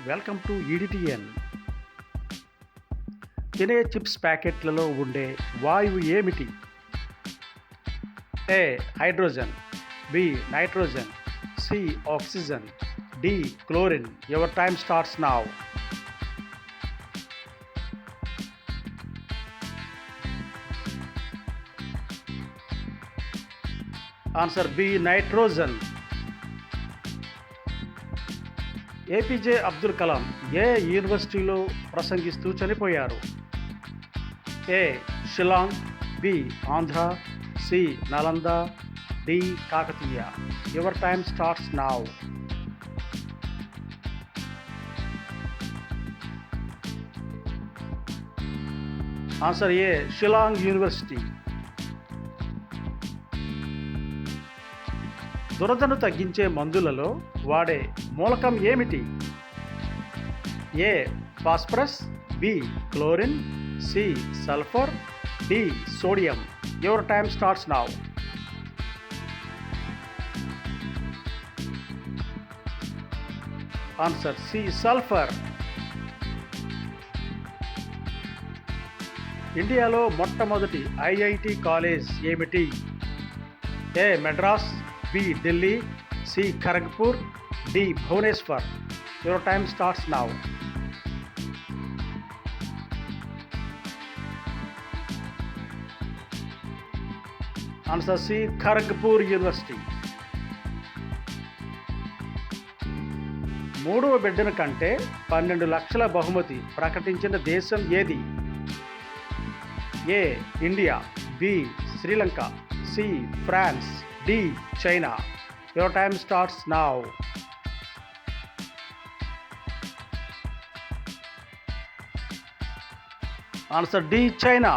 Welcome to EDTN. తినే chips ప్యాకెట్లలో ఉండే వాయువు ఏమిటి? A hydrogen, B nitrogen, C oxygen, D chlorine. Your time starts now. Answer B nitrogen. APJ Abdul Kalam ఏ యూనివర్సిటీలో ప్రసంగిస్తూ చనిపోయారు? A Shillong, B Andhra, C Nalanda, D Kakatiya. Your time starts now. Answer A Shillong university. దురదను తగ్గించే మందులలో వాడే మూలకం ఏమిటి? A phosphorus, B chlorine, C sulphur, D sodium. Your time starts now. Answer C sulphur. ఇండియాలో మొట్టమొదటి ఐఐటి కాలేజ్ ఏమిటి? A Madras, B Delhi, C Kharagpur, D Bhubaneswar. Your time starts now. Answer C Kharagpur university. మూడవ బిడ్డను కంటే 12 లక్షల బహుమతి ప్రకటించిన దేశం ఏది? A India, B Sri Lanka, C France, D China. Your time starts now. Answer D China.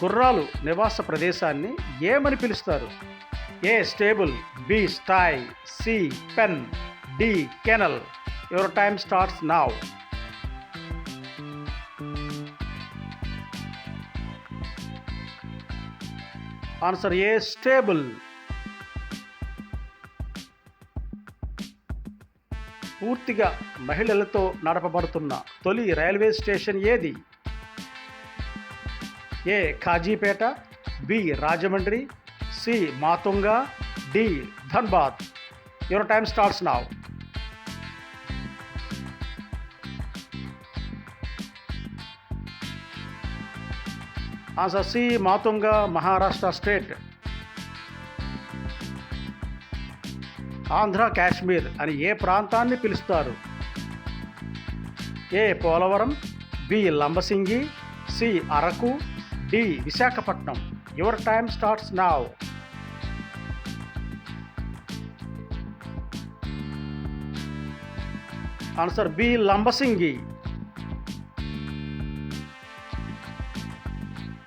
గుర్రాలు నివాస ప్రదేశాన్ని ఏమని పిలుస్తారు? A stable, B sty, C pen, D kennel. Your time starts now. Answer A stable. పూర్తిగా మహిళలతో నడపబడుతున్న తొలి రైల్వే స్టేషన్ ఏది? ఏ Kazipet, B Rajahmundry, C Matunga, D Dhanbad. Your time starts now. Answer C Matunga, Maharashtra state. Andhra Kashmir అని ఏ ప్రాంతాన్ని పిలుస్తారు? A Polavaram, B Lambasingi, C Araku, D Visakhapatnam. Your time starts now. Answer B Lambasingi.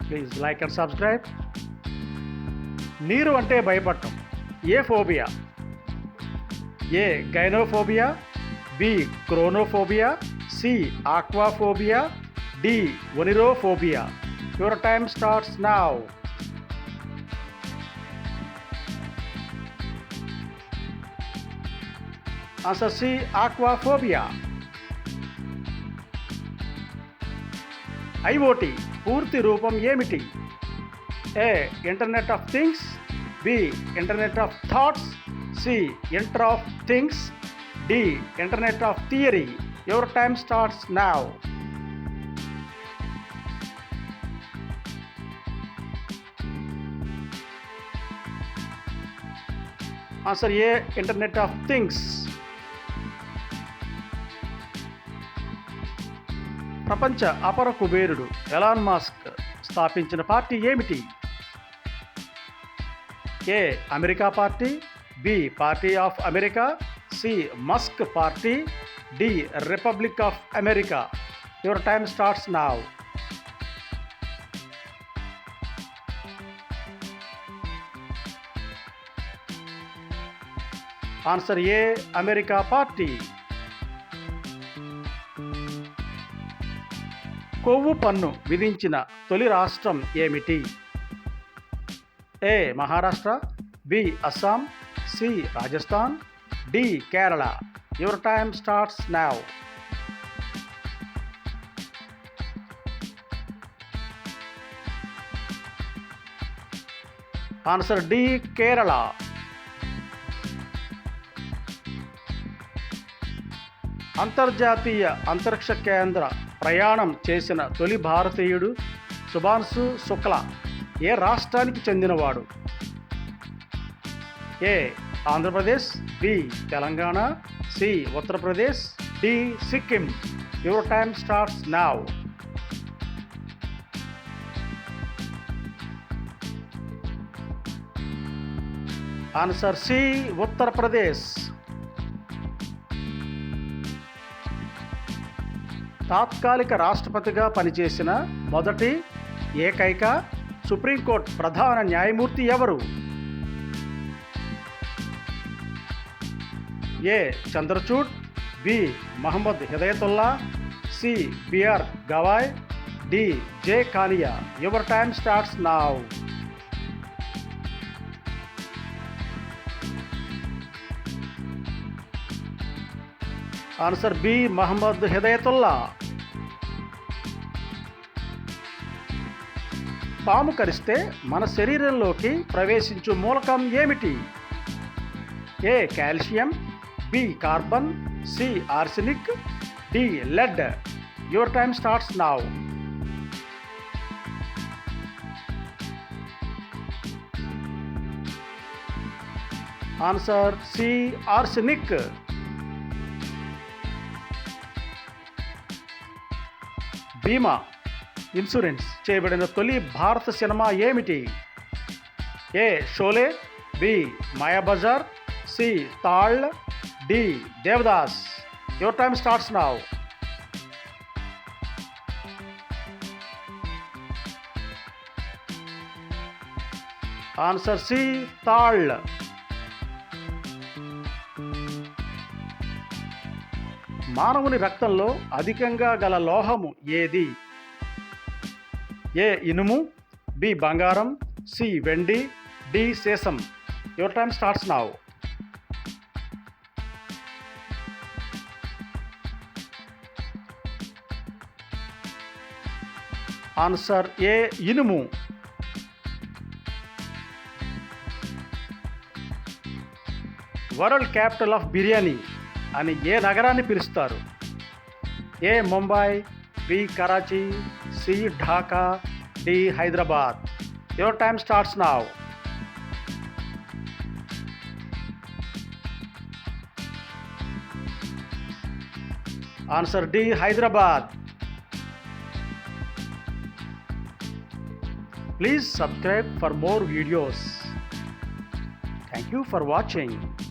Please like and subscribe. నీరు అంటే భయపడటం ఏ phobia? A gynophobia, B chronophobia, C aquaphobia, D oneirophobia. Your time starts now. Answer C aquaphobia. IoT పూర్తి రూపం ఏమిటి? A internet of things, B internet of thoughts, C inter of things, D internet of theory. Your time starts now. Answer A internet of things. ప్రపంచ అపర కుబేరుడు Elon Musk స్థాపించిన party ఏమిటి? A America party, B party of America, C Musk party, D republic of America. Your time starts now. Answer A America party. కొవ్వు పన్ను విధించిన తొలి రాష్ట్రం ఏమిటి? A Maharashtra, B Assam, C C. Rajasthan, D. Kerala. Your time starts now. Answer D. Kerala. అంతర్జాతీయ అంతరిక్ష కేంద్ర ప్రయాణం చేసిన తొలి భారతీయుడు శుభాంశు శుక్లా ఏ రాష్ట్రానికి చెందినవాడు? A. Andhra Pradesh, B. Telangana, C. Uttar Pradesh, D. Sikkim. Your time starts now. Answer C. Uttar Pradesh. తాత్కాలిక రాష్ట్రపతిగా పనిచేసిన మొదటి ఏకైక సుప్రీంకోర్టు ప్రధాన న్యాయమూర్తి ఎవరు? A. Chandrachud, B. Mohammad Hidayatullah, C. BR Gavai, D. J Kania. Your time starts now. Answer B. Mohammad Hidayatullah. పాము కరిస్తే మన శరీరంలోకి ప్రవేశించు మూలకం ఏమిటి? A. Calcium, B. Carbon, C. Arsenic, D. Lead. Your time starts now. Answer C. Arsenic. బీమా ఇన్సూరెన్స్ చేయబడిన తొలి భారత సినిమా ఏమిటి? A. Sholay, B. Mayabazar, C. Taal, D. Devdas. Your time starts now. Answer C. Taal. మానవుని రక్తంలో అధికంగా గల లోహము ఏది? ఏ. ఇనుము, బి. బంగారం, సి. వెండి, డి. సీసం. Your time starts now. Answer A. ఇనుము. వరల్డ్ క్యాపిటల్ ఆఫ్ బిర్యానీ అని ఏ నగరాన్ని పిలుస్తారు? A. Mumbai, B. Karachi, C. Dhaka, D. Hyderabad. Your time starts now. Answer D. Hyderabad. Please subscribe for more videos. Thank you for watching.